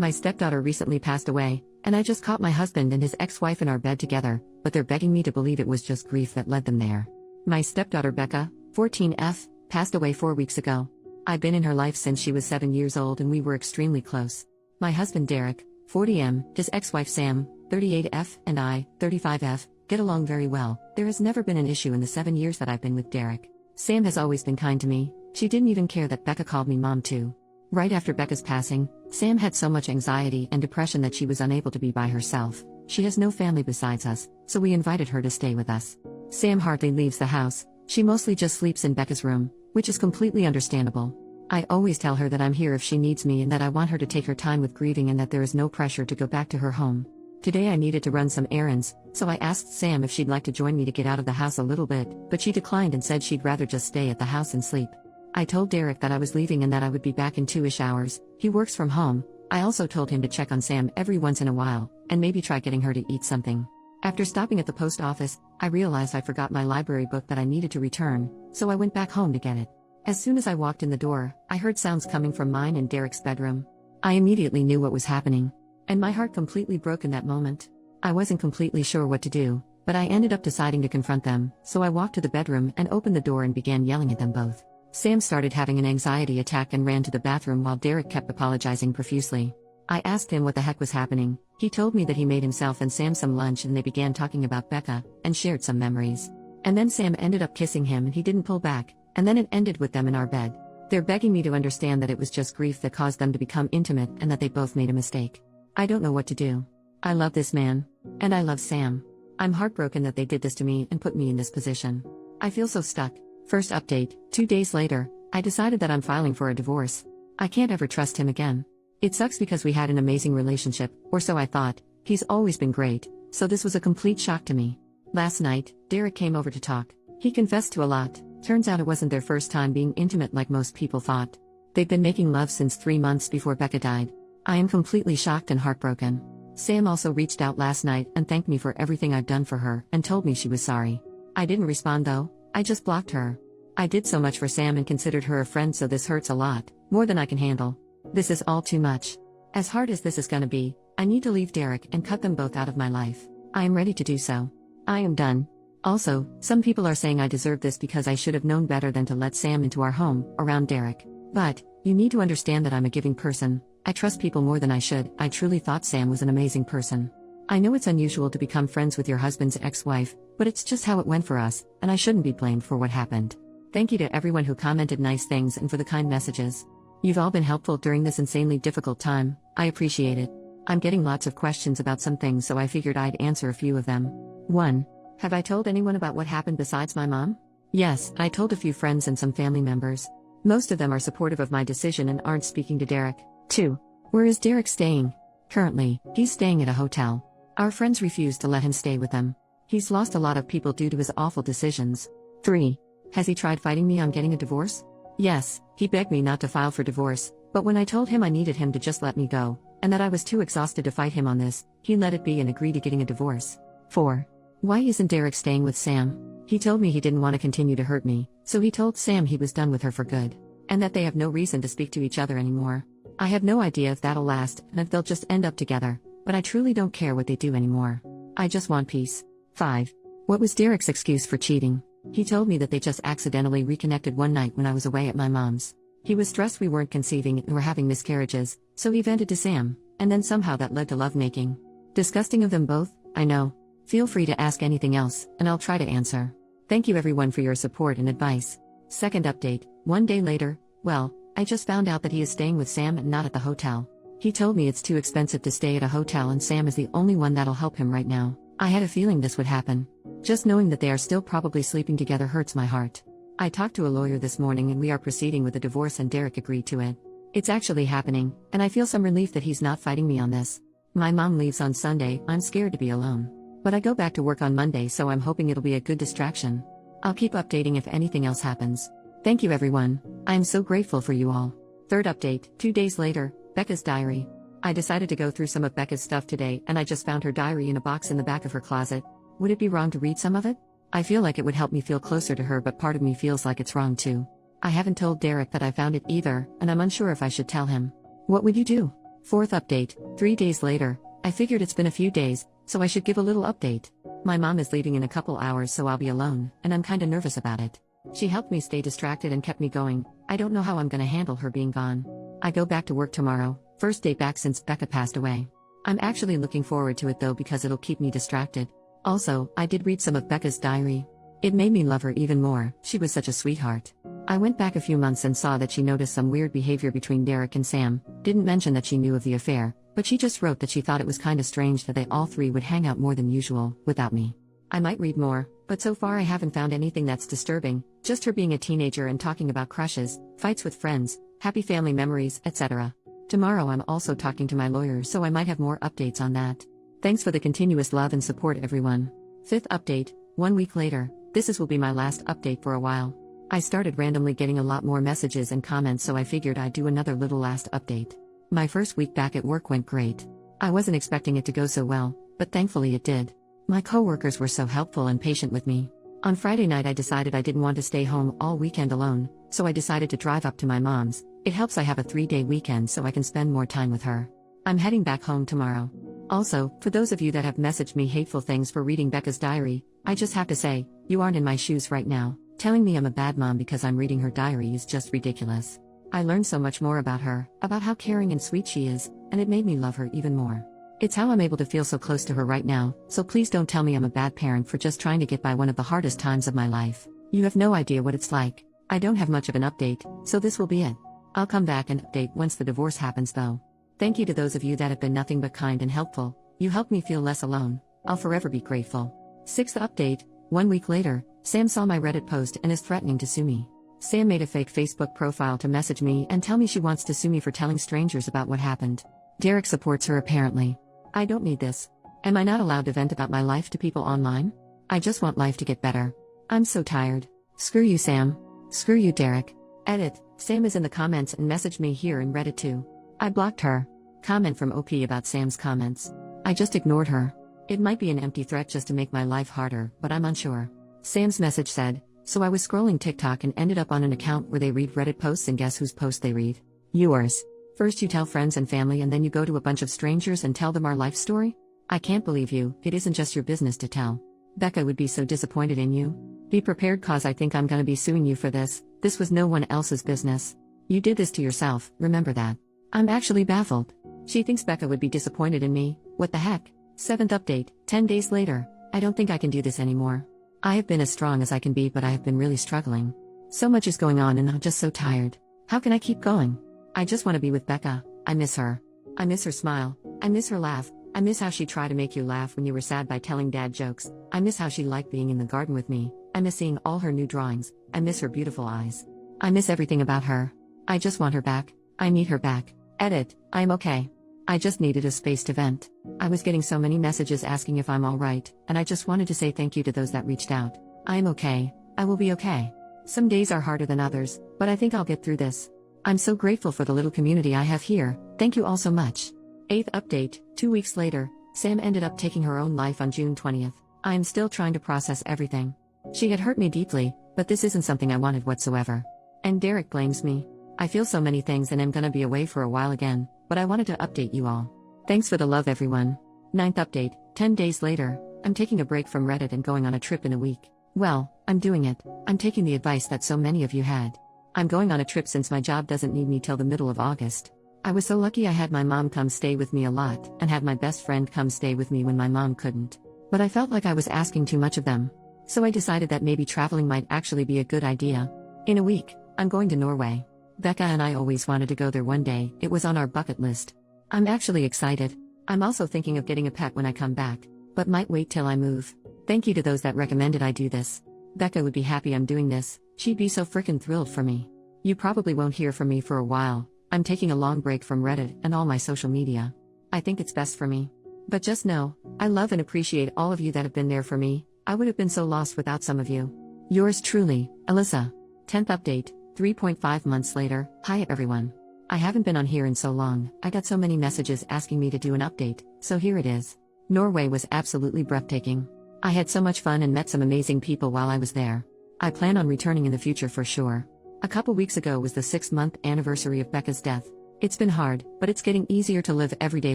My stepdaughter recently passed away, and I just caught my husband and his ex-wife in our bed together, but they're begging me to believe it was just grief that led them there. My stepdaughter Becca, 14F, passed away 4 weeks ago. I've been in her life since she was 7 years old and we were extremely close. My husband Derek, 40M, his ex-wife Sam, 38F, and I, 35F, get along very well. There has never been an issue in the 7 years that I've been with Derek. Sam has always been kind to me. She didn't even care that Becca called me mom too. Right after Becca's passing, Sam had so much anxiety and depression that she was unable to be by herself. She has no family besides us, so we invited her to stay with us. Sam hardly leaves the house. She mostly just sleeps in Becca's room, which is completely understandable. I always tell her that I'm here if she needs me and that I want her to take her time with grieving and that there is no pressure to go back to her home. Today I needed to run some errands, so I asked Sam if she'd like to join me to get out of the house a little bit, but she declined and said she'd rather just stay at the house and sleep. I told Derek that I was leaving and that I would be back in 2-ish hours. He works from home. I also told him to check on Sam every once in a while, and maybe try getting her to eat something. After stopping at the post office, I realized I forgot my library book that I needed to return, so I went back home to get it. As soon as I walked in the door, I heard sounds coming from mine and Derek's bedroom. I immediately knew what was happening, and my heart completely broke in that moment. I wasn't completely sure what to do, but I ended up deciding to confront them, so I walked to the bedroom and opened the door and began yelling at them both. Sam started having an anxiety attack and ran to the bathroom while Derek kept apologizing profusely. I asked him what the heck was happening. He told me that he made himself and Sam some lunch and they began talking about Becca, and shared some memories. And then Sam ended up kissing him and he didn't pull back, and then it ended with them in our bed. They're begging me to understand that it was just grief that caused them to become intimate and that they both made a mistake. I don't know what to do. I love this man. And I love Sam. I'm heartbroken that they did this to me and put me in this position. I feel so stuck. First update, 2 days later, I decided that I'm filing for a divorce. I can't ever trust him again. It sucks because we had an amazing relationship, or so I thought. He's always been great, so this was a complete shock to me. Last night, Derek came over to talk. He confessed to a lot. Turns out it wasn't their first time being intimate like most people thought. They've been making love since 3 months before Becca died. I am completely shocked and heartbroken. Sam also reached out last night and thanked me for everything I've done for her and told me she was sorry. I didn't respond though. I just blocked her. I did so much for Sam and considered her a friend, so this hurts a lot, more than I can handle. This is all too much. As hard as this is gonna be, I need to leave Derek and cut them both out of my life. I am ready to do so. I am done. Also, some people are saying I deserve this because I should have known better than to let Sam into our home, around Derek. But, you need to understand that I'm a giving person. I trust people more than I should. I truly thought Sam was an amazing person. I know it's unusual to become friends with your husband's ex-wife, but it's just how it went for us, and I shouldn't be blamed for what happened. Thank you to everyone who commented nice things and for the kind messages. You've all been helpful during this insanely difficult time. I appreciate it. I'm getting lots of questions about some things, so I figured I'd answer a few of them. 1. Have I told anyone about what happened besides my mom? Yes, I told a few friends and some family members. Most of them are supportive of my decision and aren't speaking to Derek. 2. Where is Derek staying? Currently, he's staying at a hotel. Our friends refuse to let him stay with them. He's lost a lot of people due to his awful decisions. 3. Has he tried fighting me on getting a divorce? Yes, he begged me not to file for divorce, but when I told him I needed him to just let me go, and that I was too exhausted to fight him on this, he let it be and agreed to getting a divorce. 4. Why isn't Derek staying with Sam? He told me he didn't want to continue to hurt me, so he told Sam he was done with her for good, and that they have no reason to speak to each other anymore. I have no idea if that'll last and if they'll just end up together, but I truly don't care what they do anymore. I just want peace. 5. What was Derek's excuse for cheating? He told me that they just accidentally reconnected one night when I was away at my mom's. He was stressed we weren't conceiving and were having miscarriages, so he vented to Sam, and then somehow that led to lovemaking. Disgusting of them both, I know. Feel free to ask anything else, and I'll try to answer. Thank you everyone for your support and advice. Second update, 1 day later, well, I just found out that he is staying with Sam and not at the hotel. He told me it's too expensive to stay at a hotel and Sam is the only one that'll help him right now. I had a feeling this would happen. Just knowing that they are still probably sleeping together hurts my heart. I talked to a lawyer this morning and we are proceeding with the divorce and Derek agreed to it. It's actually happening, and I feel some relief that he's not fighting me on this. My mom leaves on Sunday. I'm scared to be alone. But I go back to work on Monday, so I'm hoping it'll be a good distraction. I'll keep updating if anything else happens. Thank you everyone. I am so grateful for you all. Third update, 2 days later, Becca's diary. I decided to go through some of Becca's stuff today and I just found her diary in a box in the back of her closet. Would it be wrong to read some of it? I feel like it would help me feel closer to her, but part of me feels like it's wrong too. I haven't told Derek that I found it either, and I'm unsure if I should tell him. What would you do? 4th update, 3 days later. I figured it's been a few days, so I should give a little update. My mom is leaving in a couple hours, so I'll be alone, and I'm kinda nervous about it. She helped me stay distracted and kept me going. I don't know how I'm gonna handle her being gone. I go back to work tomorrow, first day back since Becca passed away. I'm actually looking forward to it though because it'll keep me distracted. Also, I did read some of Becca's diary. It made me love her even more. She was such a sweetheart. I went back a few months and saw that she noticed some weird behavior between Derek and Sam, didn't mention that she knew of the affair, but she just wrote that she thought it was kinda strange that they all three would hang out more than usual, without me. I might read more, but so far I haven't found anything that's disturbing, just her being a teenager and talking about crushes, fights with friends, happy family memories, etc. Tomorrow I'm also talking to my lawyer, so I might have more updates on that. Thanks for the continuous love and support, everyone. 5th update, 1 week later. This will be my last update for a while. I started randomly getting a lot more messages and comments, so I figured I'd do another little last update. My first week back at work went great. I wasn't expecting it to go so well, but thankfully it did. My coworkers were so helpful and patient with me. On Friday night I decided I didn't want to stay home all weekend alone, so I decided to drive up to my mom's. It helps I have a 3-day weekend so I can spend more time with her. I'm heading back home tomorrow. Also, for those of you that have messaged me hateful things for reading Becca's diary, I just have to say, you aren't in my shoes right now. Telling me I'm a bad mom because I'm reading her diary is just ridiculous. I learned so much more about her, about how caring and sweet she is, and it made me love her even more. It's how I'm able to feel so close to her right now, so please don't tell me I'm a bad parent for just trying to get by one of the hardest times of my life. You have no idea what it's like. I don't have much of an update, so this will be it. I'll come back and update once the divorce happens though. Thank you to those of you that have been nothing but kind and helpful. You helped me feel less alone. I'll forever be grateful. 6th update, 1 week later. Sam saw my Reddit post and is threatening to sue me. Sam made a fake Facebook profile to message me and tell me she wants to sue me for telling strangers about what happened. Derek supports her apparently. I don't need this. Am I not allowed to vent about my life to people online? I just want life to get better. I'm so tired. Screw you, Sam. Screw you, Derek. Edit. Sam is in the comments and messaged me here in Reddit too. I blocked her. Comment from OP about Sam's comments. I just ignored her. It might be an empty threat just to make my life harder, but I'm unsure. Sam's message said, so I was scrolling TikTok and ended up on an account where they read Reddit posts, and guess whose post they read? Yours. First you tell friends and family and then you go to a bunch of strangers and tell them our life story? I can't believe you. It isn't just your business to tell. Becca would be so disappointed in you. Be prepared, cause I think I'm gonna be suing you for this. This was no one else's business. You did this to yourself, remember that. I'm actually baffled. She thinks Becca would be disappointed in me. What the heck? 7th update, 10 days later. I don't think I can do this anymore. I have been as strong as I can be, but I have been really struggling. So much is going on and I'm just so tired. How can I keep going? I just want to be with Becca. I miss her. I miss her smile. I miss her laugh. I miss how she tried to make you laugh when you were sad by telling dad jokes. I miss how she liked being in the garden with me. I miss seeing all her new drawings. I miss her beautiful eyes. I miss everything about her. I just want her back. I need her back. Edit. I'm okay. I just needed a space to vent. I was getting so many messages asking if I'm alright, and I just wanted to say thank you to those that reached out. I'm okay. I will be okay. Some days are harder than others, but I think I'll get through this. I'm so grateful for the little community I have here. Thank you all so much. 8th update, 2 weeks later. Sam ended up taking her own life on June 20th. I am still trying to process everything. She had hurt me deeply, but this isn't something I wanted whatsoever. And Derek blames me. I feel so many things and I'm gonna be away for a while again, but I wanted to update you all. Thanks for the love, everyone. 9th update, 10 days later. I'm taking a break from Reddit and going on a trip in a week. Well, I'm doing it. I'm taking the advice that so many of you had. I'm going on a trip since my job doesn't need me till the middle of August. I was so lucky I had my mom come stay with me a lot, and had my best friend come stay with me when my mom couldn't. But I felt like I was asking too much of them. So I decided that maybe traveling might actually be a good idea. In a week, I'm going to Norway. Becca and I always wanted to go there one day. It was on our bucket list. I'm actually excited. I'm also thinking of getting a pet when I come back, but might wait till I move. Thank you to those that recommended I do this. Becca would be happy I'm doing this. She'd be so frickin' thrilled for me. You probably won't hear from me for a while. I'm taking a long break from Reddit and all my social media. I think it's best for me. But just know, I love and appreciate all of you that have been there for me. I would have been so lost without some of you. Yours truly, Alyssa. 10th update, 3.5 months later. Hi everyone. I haven't been on here in so long. I got so many messages asking me to do an update, so here it is. Norway was absolutely breathtaking. I had so much fun and met some amazing people while I was there. I plan on returning in the future for sure. A couple weeks ago was the 6-month anniversary of Becca's death. It's been hard, but it's getting easier to live everyday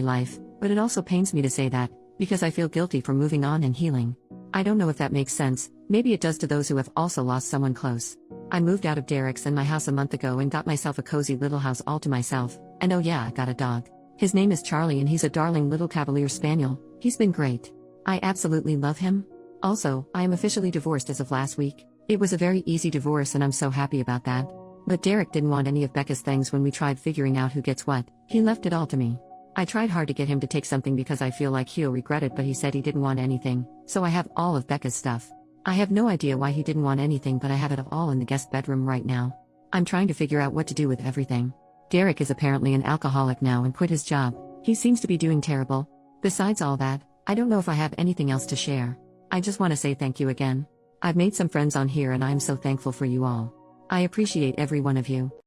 life, but it also pains me to say that, because I feel guilty for moving on and healing. I don't know if that makes sense, maybe it does to those who have also lost someone close. I moved out of Derek's and my house a month ago and got myself a cozy little house all to myself, and oh yeah, I got a dog. His name is Charlie and he's a darling little Cavalier Spaniel. He's been great. I absolutely love him. Also, I am officially divorced as of last week. It was a very easy divorce and I'm so happy about that. But Derek didn't want any of Becca's things when we tried figuring out who gets what. He left it all to me. I tried hard to get him to take something because I feel like he'll regret it, but he said he didn't want anything, so I have all of Becca's stuff. I have no idea why he didn't want anything, but I have it all in the guest bedroom right now. I'm trying to figure out what to do with everything. Derek is apparently an alcoholic now and quit his job. He seems to be doing terrible. Besides all that, I don't know if I have anything else to share. I just want to say thank you again. I've made some friends on here and I am so thankful for you all. I appreciate every one of you.